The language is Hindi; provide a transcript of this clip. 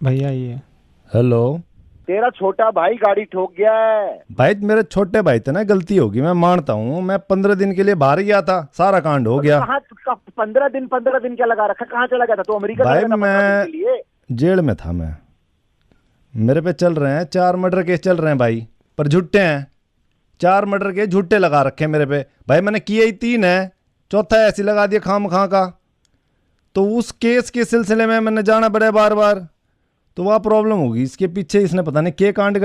भैया ये हेलो। तेरा छोटा भाई गाड़ी ठोक गया है। भाई मेरे छोटे भाई थे ना, गलती होगी, मैं मानता हूँ। मैं 15 दिन के लिए बाहर गया था, सारा कांड हो गया। कहाँ 15 दिन क्या लगा रखा, कहाँ चला गया था तो? अमेरिका चला भाई गया था 15 दिन के लिए? जेल में था मैं। मेरे पे चल रहे हैं 4 मर्डर केस चल रहे हैं भाई, पर झूठे हैं। 4 मर्डर केस झूठे लगा रखे हैं मेरे पे भाई। मैंने किए ही 3 है, चौथा ऐसे लगा दिया खाम खा का। तो उस केस के सिलसिले में मैंने जाना पड़ा बार बार, तो वह प्रॉब्लम होगी। इसके पीछे इसने पता नहीं क्या कांड कर